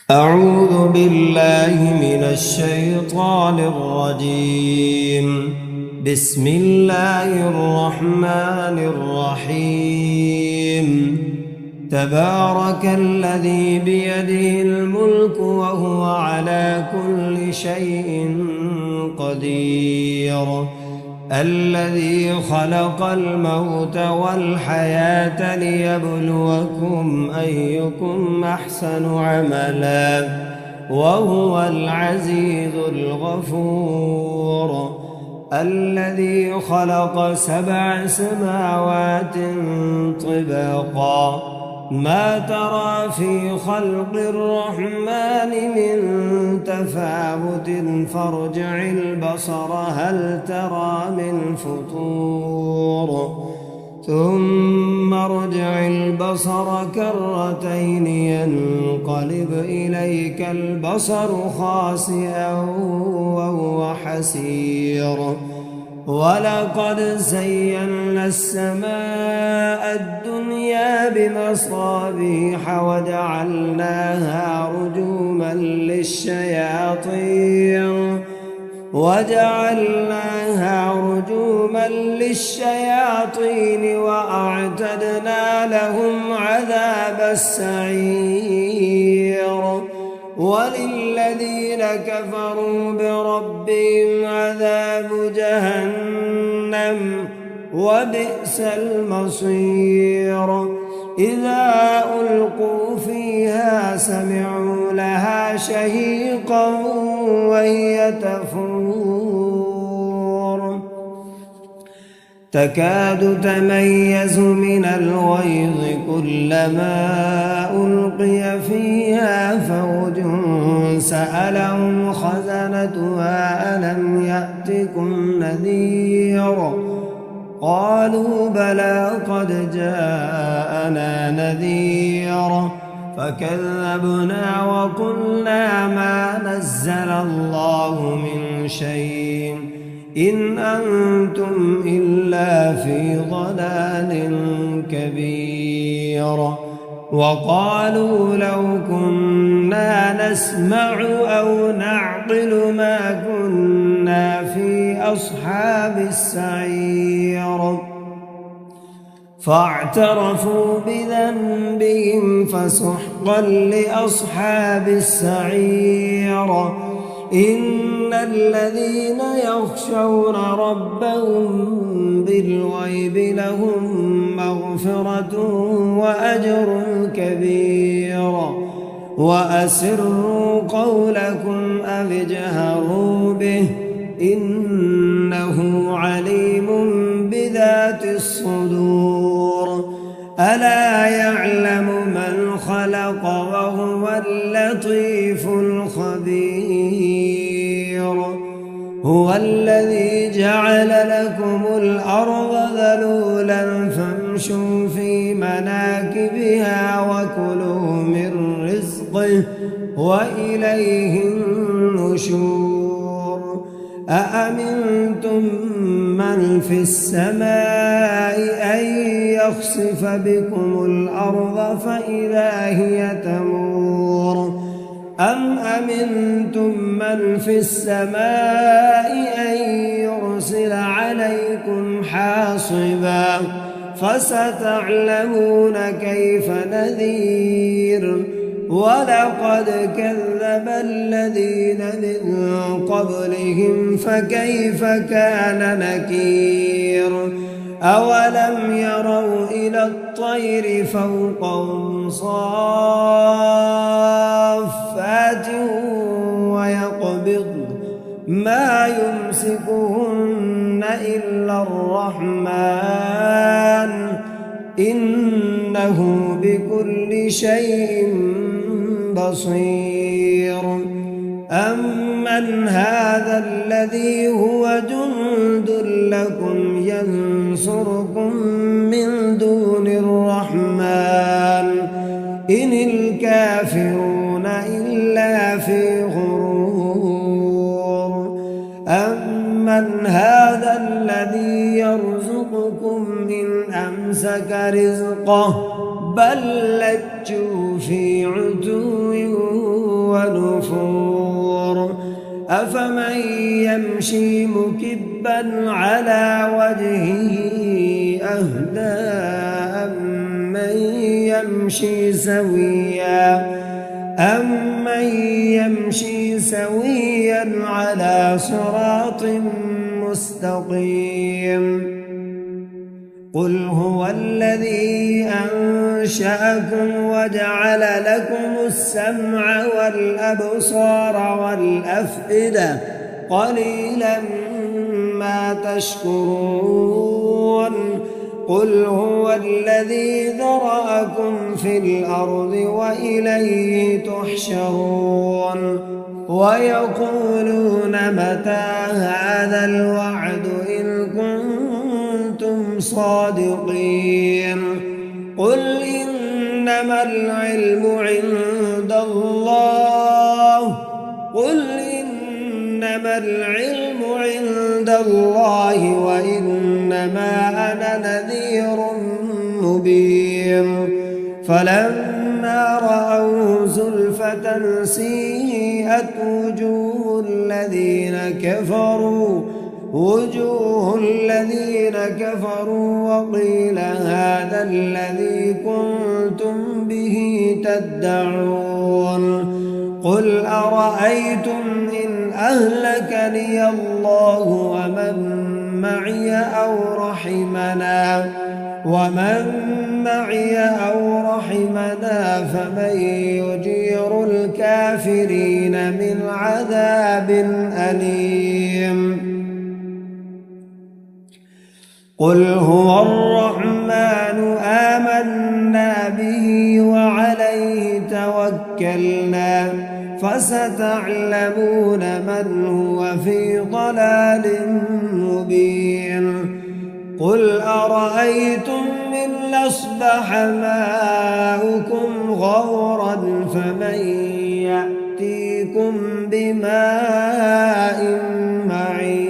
أعوذ بالله من الشيطان الرجيم. بسم الله الرحمن الرحيم. تبارك الذي بيده الملك وهو على كل شيء قدير. الذي خلق الموت والحياة ليبلوكم أيكم أحسن عملا وهو العزيز الغفور. الذي خلق 7 سماوات طباقا ما ترى في خلق الرحمن من تفاوت فارجع البصر هل ترى من فطور ثم ارجع البصر كرتين ينقلب إليك البصر خاسئا وهو حسير. ولقد زينا السماء الدنيا بمصابيح وجعلناها رجوما للشياطين وأعتدنا لهم عذاب السعير. وللذين كفروا بربهم عذاب جهنم وبئس المصير. إذا ألقوا فيها سمعوا لها شهيقا وهي تفور تكاد تميز من الغيظ كلما ألقي فيها فوج سألهم خزنتها ألم يأتكم نذير قالوا بلى قد جاءنا نذير فكذبنا وقلنا ما نزل الله من شيء إن أنتم إلا في ضلال كبير. وقالوا لو كنا نسمع أو نعقل ما كنا في أصحاب السعير فاعترفوا بذنبهم فسحقا لأصحاب السعير. إن الذين يخشون ربهم بالغيب لهم مغفرة وأجر كبير. وأسروا قولكم أو اجهروا به إنه عليم بذات الصدور. ألا يعلم من خلق وهو اللطيف الخبير. هو الذي جعل لكم الأرض ذلولا فامشوا في مناكبها وكلوا من رزقه وإليه النشور. أأمنتم من في السماء أن يخسف بكم الأرض فإذا هي تمور أم أمنتم من في السماء أن يرسل عليكم حاصبا فستعلمون كيف نذير. ولقد كذب الذين من قبلهم فكيف كان نكير. أولم يروا إلى الطير فوقهم صافات ويقبضن ما يمسكهن إلا الرحمن إنه بكل شيء بصير. أمن هذا الذي هو جند لكم ينصركم من دون الرحمن إن الكافرون إلا في غرور. أمن هذا الذي يرزقكم إن أمسك رزقه بل لجوا في عتو ونفور أفمن يمشي مكبا على وجهه أهدى أمن يمشي سويا على صراط مستقيم قل هو الذي أنشأكم وجعل لكم السمع والأبصار والأفئدة قليلا ما تشكرون قل هو الذي ذرأكم في الأرض وإليه تحشرون ويقولون متى هذا الوعد إن كنتم صادقين قل إنما العلم عند الله وإنما أنا نذير مبين فلما رأوه زلفة سيئت وجوه الذين كفروا وقيل هذا الذي كنتم به تدعون قل أرأيتم إن أهلكني الله ومن معي أو رحمنا فمن يجير الكافرين من عذاب أليم قل هو الرحمن آمنا به وعليه توكلنا فستعلمون من هو في ضلال مبين قل أرأيتم إن أصبح ماؤكم غورا فمن يأتيكم بماء معين